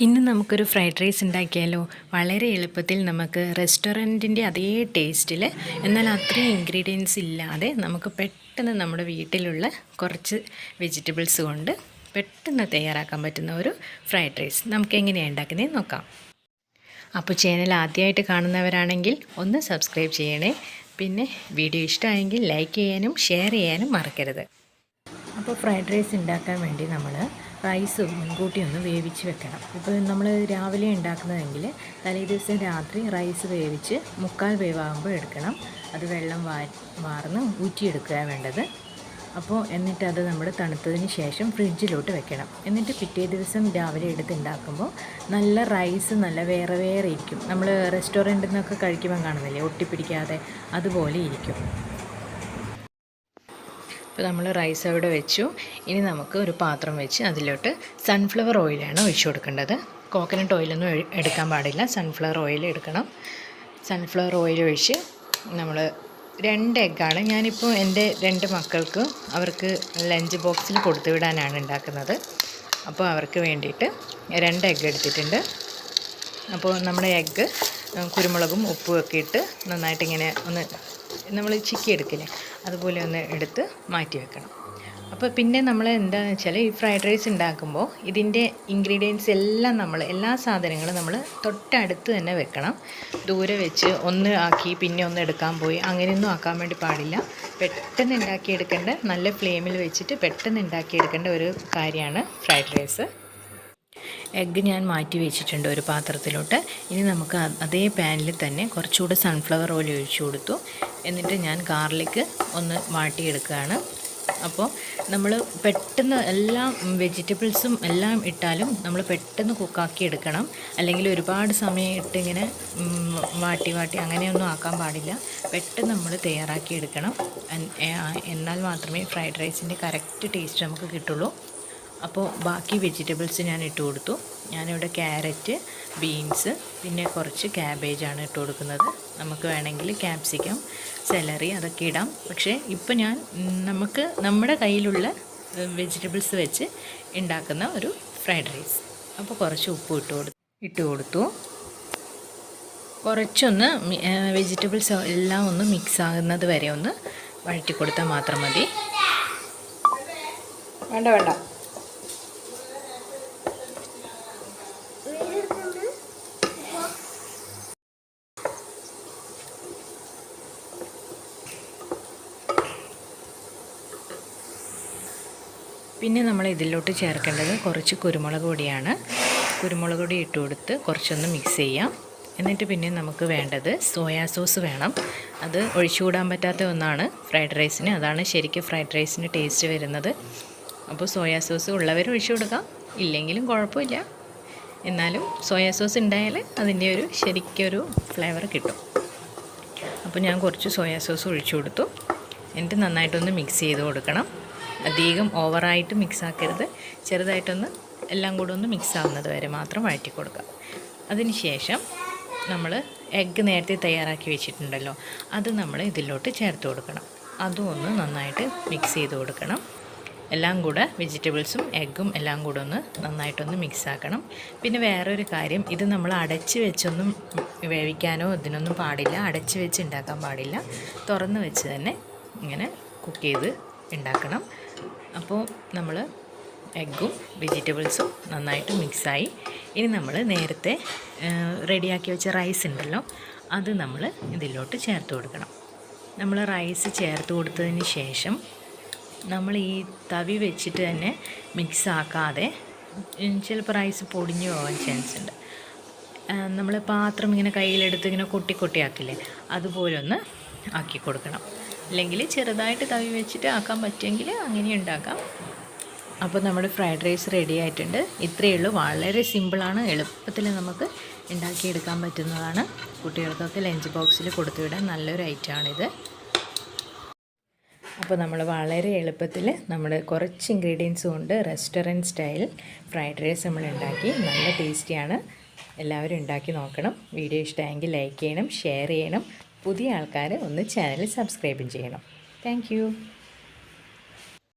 ഇന്ന് നമുക്കൊരു fried rice ഉണ്ടാക്കിയാലോ. വളരെ എളുപ്പത്തിൽ നമുക്ക് റെസ്റ്റോറൻറ്റിൻ്റെ അതേ ടേസ്റ്റിൽ, എന്നാൽ അത്രയും ഇൻഗ്രീഡിയൻസ് ഇല്ലാതെ നമുക്ക് പെട്ടെന്ന് നമ്മുടെ വീട്ടിലുള്ള കുറച്ച് വെജിറ്റബിൾസ് കൊണ്ട് പെട്ടെന്ന് തയ്യാറാക്കാൻ പറ്റുന്ന ഒരു ഫ്രൈഡ് റൈസ് നമുക്ക് എങ്ങനെയാണ് ഉണ്ടാക്കുന്നതെന്ന് നോക്കാം. അപ്പോൾ ചാനൽ ആദ്യമായിട്ട് കാണുന്നവരാണെങ്കിൽ ഒന്ന് സബ്സ്ക്രൈബ് ചെയ്യണേ. പിന്നെ വീഡിയോ ഇഷ്ടമായെങ്കിൽ ലൈക്ക് ചെയ്യാനും ഷെയർ ചെയ്യാനും മറക്കരുത്. അപ്പോൾ ഫ്രൈഡ് റൈസ് ഉണ്ടാക്കാൻ വേണ്ടി നമ്മൾ റൈസ് മുൻകൂട്ടി ഒന്ന് വേവിച്ച് വെക്കണം. ഇപ്പോൾ നമ്മൾ രാവിലെ ഉണ്ടാക്കുന്നതെങ്കിൽ തലേ ദിവസം രാത്രി റൈസ് വേവിച്ച് മുക്കാൽ വേവാകുമ്പോൾ എടുക്കണം. അത് വെള്ളം വാർന്ന് ഊറ്റിയെടുക്കുക വേണ്ടത്. അപ്പോൾ എന്നിട്ട് അത് നമ്മൾ തണുത്തതിന് ശേഷം ഫ്രിഡ്ജിലോട്ട് വെക്കണം. എന്നിട്ട് പിറ്റേ ദിവസം രാവിലെ എടുത്ത് ഉണ്ടാക്കുമ്പോൾ നല്ല റൈസ് നല്ല വേറെ വേറെ ഇരിക്കും. നമ്മൾ റെസ്റ്റോറൻറ്റിൽ നിന്നൊക്കെ കഴിക്കുമ്പോൾ കാണുന്നില്ലേ, ഒട്ടിപ്പിടിക്കാതെ അതുപോലെ ഇരിക്കും. ഇപ്പോൾ നമ്മൾ റൈസ് അവിടെ വെച്ചു. ഇനി നമുക്ക് ഒരു പാത്രം വെച്ച് അതിലോട്ട് സൺഫ്ലവർ ഓയിലാണ് ഒഴിച്ചു കൊടുക്കേണ്ടത്. കോക്കനട്ട് ഓയിലൊന്നും എടുക്കാൻ പാടില്ല, സൺഫ്ലവർ ഓയിൽ എടുക്കണം. സൺഫ്ലവർ ഓയിൽ ഒഴിച്ച് നമ്മൾ 2 എഗ്ഗാണ് ഞാനിപ്പോൾ എൻ്റെ 2 മക്കൾക്ക് അവർക്ക് ലഞ്ച് ബോക്സിൽ കൊടുത്തു വിടാനാണ് ഉണ്ടാക്കുന്നത്. അപ്പോൾ അവർക്ക് വേണ്ടിയിട്ട് 2 എഗ്ഗ് എടുത്തിട്ടുണ്ട്. അപ്പോൾ നമ്മുടെ എഗ്ഗ് കുരുമുളകും ഉപ്പും ഒക്കെ ഇട്ട് നന്നായിട്ട് ഇങ്ങനെ ഒന്ന് നമ്മൾ ചിക്കി എടുക്കില്ലേ, അതുപോലെ ഒന്ന് എടുത്ത് മാറ്റി വെക്കണം. അപ്പോൾ പിന്നെ നമ്മൾ എന്താണെന്ന് വെച്ചാൽ ഈ ഫ്രൈഡ് റൈസ് ഉണ്ടാക്കുമ്പോൾ ഇതിൻ്റെ ഇൻഗ്രീഡിയൻസ് എല്ലാം എല്ലാ സാധനങ്ങളും നമ്മൾ തൊട്ടടുത്ത് തന്നെ വെക്കണം. ദൂരെ വെച്ച് ഒന്ന് ആക്കി പിന്നെ ഒന്ന് എടുക്കാൻ പോയി അങ്ങനെയൊന്നും ആക്കാൻ വേണ്ടി പാടില്ല. പെട്ടെന്ന് ഉണ്ടാക്കിയെടുക്കേണ്ട, നല്ല ഫ്ലെയിമിൽ വെച്ചിട്ട് പെട്ടെന്ന് ഉണ്ടാക്കിയെടുക്കേണ്ട ഒരു കാര്യമാണ് ഫ്രൈഡ് റൈസ്. എഗ്ഗ് ഞാൻ മാറ്റി വെച്ചിട്ടുണ്ട് ഒരു പാത്രത്തിലോട്ട്. ഇനി നമുക്ക് അതേ പാനിൽ തന്നെ കുറച്ചുകൂടെ സൺഫ്ലവർ ഓയിൽ ഒഴിച്ചു കൊടുത്തു. എന്നിട്ട് ഞാൻ ഗാർലിക്ക് ഒന്ന് വാട്ടിയെടുക്കുകയാണ്. അപ്പോൾ നമ്മൾ പെട്ടെന്ന് എല്ലാ വെജിറ്റബിൾസും എല്ലാം ഇട്ടാലും നമ്മൾ പെട്ടെന്ന് കുക്കാക്കി എടുക്കണം. അല്ലെങ്കിൽ ഒരുപാട് സമയം ഇട്ട് ഇങ്ങനെ വാട്ടി അങ്ങനെയൊന്നും ആക്കാൻ പാടില്ല. പെട്ടെന്ന് നമ്മൾ തയ്യാറാക്കി എടുക്കണം. എന്നാൽ മാത്രമേ ഫ്രൈഡ് റൈസിൻ്റെ കറക്റ്റ് ടേസ്റ്റ് നമുക്ക് കിട്ടുള്ളൂ. അപ്പോൾ ബാക്കി വെജിറ്റബിൾസ് ഞാൻ ഇട്ട് കൊടുത്തു. ഞാനിവിടെ ക്യാരറ്റ്, ബീൻസ്, പിന്നെ കുറച്ച് ക്യാബേജാണ് ഇട്ട് കൊടുക്കുന്നത്. നമുക്ക് വേണമെങ്കിൽ ക്യാപ്സിക്കം, സെലറി അതൊക്കെ ഇടാം. പക്ഷേ ഇപ്പോൾ ഞാൻ നമ്മുടെ കയ്യിലുള്ള വെജിറ്റബിൾസ് വെച്ച് ഉണ്ടാക്കുന്ന ഒരു ഫ്രൈഡ് റൈസ്. അപ്പോൾ കുറച്ച് ഉപ്പ് ഇട്ട് കൊടുത്തു. കുറച്ചൊന്ന് വെജിറ്റബിൾസ് എല്ലാം ഒന്ന് മിക്സ് ആകുന്നത് വരെ ഒന്ന് വഴറ്റി കൊടുത്താൽ മാത്രം മതി. വേണ്ട പിന്നെ നമ്മൾ ഇതിലോട്ട് ചേർക്കേണ്ടത് കുറച്ച് കുരുമുളക് പൊടിയാണ്. കുരുമുളക് പൊടി ഇട്ട് കൊടുത്ത് കുറച്ചൊന്ന് മിക്സ് ചെയ്യാം. എന്നിട്ട് പിന്നെ നമുക്ക് വേണ്ടത് സോയാ സോസ് വേണം. അത് ഒഴിച്ചുകൂടാൻ പറ്റാത്ത ഒന്നാണ് ഫ്രൈഡ് റൈസിന്. അതാണ് ശരിക്കും ഫ്രൈഡ് റൈസിന് ടേസ്റ്റ് വരുന്നത്. അപ്പോൾ സോയാ സോസ് ഉള്ളവർ ഒഴിച്ചു കൊടുക്കാം, ഇല്ലെങ്കിലും കുഴപ്പമില്ല. എന്നാലും സോയാ സോസ് ഉണ്ടായാൽ അതിൻ്റെ ശരിക്കൊരു ഫ്ലേവർ കിട്ടും. അപ്പോൾ ഞാൻ കുറച്ച് സോയാ സോസ് ഒഴിച്ചു കൊടുത്തു. എന്നിട്ട് നന്നായിട്ടൊന്ന് മിക്സ് ചെയ്ത് കൊടുക്കണം. അധികം ഓവറായിട്ട് മിക്സ് ആക്കരുത്, ചെറുതായിട്ടൊന്ന് എല്ലാം കൂടെ ഒന്ന് മിക്സ് ആവുന്നത് വരെ മാത്രം വഴറ്റി കൊടുക്കുക. അതിന് ശേഷം നമ്മൾ എഗ്ഗ് നേരത്തെ തയ്യാറാക്കി വെച്ചിട്ടുണ്ടല്ലോ, അത് നമ്മൾ ഇതിലോട്ട് ചേർത്ത് കൊടുക്കണം. അതും ഒന്ന് നന്നായിട്ട് മിക്സ് ചെയ്ത് കൊടുക്കണം. എല്ലാം കൂടെ വെജിറ്റബിൾസും എഗ്ഗും എല്ലാം കൂടെ ഒന്ന് നന്നായിട്ടൊന്ന് മിക്സ് ആക്കണം. പിന്നെ വേറൊരു കാര്യം, ഇത് നമ്മൾ അടച്ച് വെച്ചൊന്നും വേവിക്കാനോ ഇതിനൊന്നും പാടില്ല. അടച്ച് വെച്ച് ഉണ്ടാക്കാൻ പാടില്ല. തുറന്ന് വെച്ച് തന്നെ ഇങ്ങനെ കുക്ക് ചെയ്ത് ഉണ്ടാക്കണം. അപ്പോൾ നമ്മൾ എഗ്ഗും വെജിറ്റബിൾസും നന്നായിട്ട് മിക്സായി. ഇനി നമ്മൾ നേരത്തെ റെഡിയാക്കി വെച്ച റൈസ് ഉണ്ടല്ലോ, അത് നമ്മൾ ഇതിലോട്ട് ചേർത്ത് കൊടുക്കണം. നമ്മൾ റൈസ് ചേർത്ത് കൊടുത്തതിന് ശേഷം നമ്മൾ ഈ തവി വെച്ചിട്ട് തന്നെ മിക്സ് ആക്കാതെ, ചിലപ്പോൾ റൈസ് പൊടിഞ്ഞു പോകാൻ ചാൻസ് ഉണ്ട്. നമ്മൾ പാത്രം ഇങ്ങനെ കയ്യിലെടുത്ത് ഇങ്ങനെ കൊട്ടിയാക്കില്ലേ, അതുപോലെ ഒന്ന് ആക്കി കൊടുക്കണം. അല്ലെങ്കിൽ ചെറുതായിട്ട് തവി വെച്ചിട്ട് ആക്കാൻ പറ്റുമെങ്കിൽ അങ്ങനെ ഉണ്ടാക്കാം. അപ്പോൾ നമ്മുടെ ഫ്രൈഡ് റൈസ് റെഡി ആയിട്ടുണ്ട്. ഇത്രയേ ഉള്ളൂ. വളരെ സിമ്പിളാണ്, എളുപ്പത്തിൽ നമുക്ക് ഉണ്ടാക്കിയെടുക്കാൻ പറ്റുന്നതാണ്. കുട്ടികൾക്കൊക്കെ ലഞ്ച് ബോക്സിൽ കൊടുത്തുവിടാൻ നല്ലൊരു ഐറ്റമാണിത്. അപ്പോൾ നമ്മൾ വളരെ എളുപ്പത്തിൽ കുറച്ച് ഇൻഗ്രീഡിയൻസ് കൊണ്ട് റെസ്റ്റോറൻറ്റ് സ്റ്റൈൽ ഫ്രൈഡ് റൈസ് നമ്മൾ ഉണ്ടാക്കി. നല്ല ടേസ്റ്റിയാണ്. എല്ലാവരും ഉണ്ടാക്കി നോക്കണം. വീഡിയോ ഇഷ്ടമായെങ്കിൽ ലൈക്ക് ചെയ്യണം, ഷെയർ ചെയ്യണം. പുതിയ ആൾക്കാർ ഒന്ന് ചാനൽ സബ്സ്ക്രൈബും ചെയ്യണം. താങ്ക്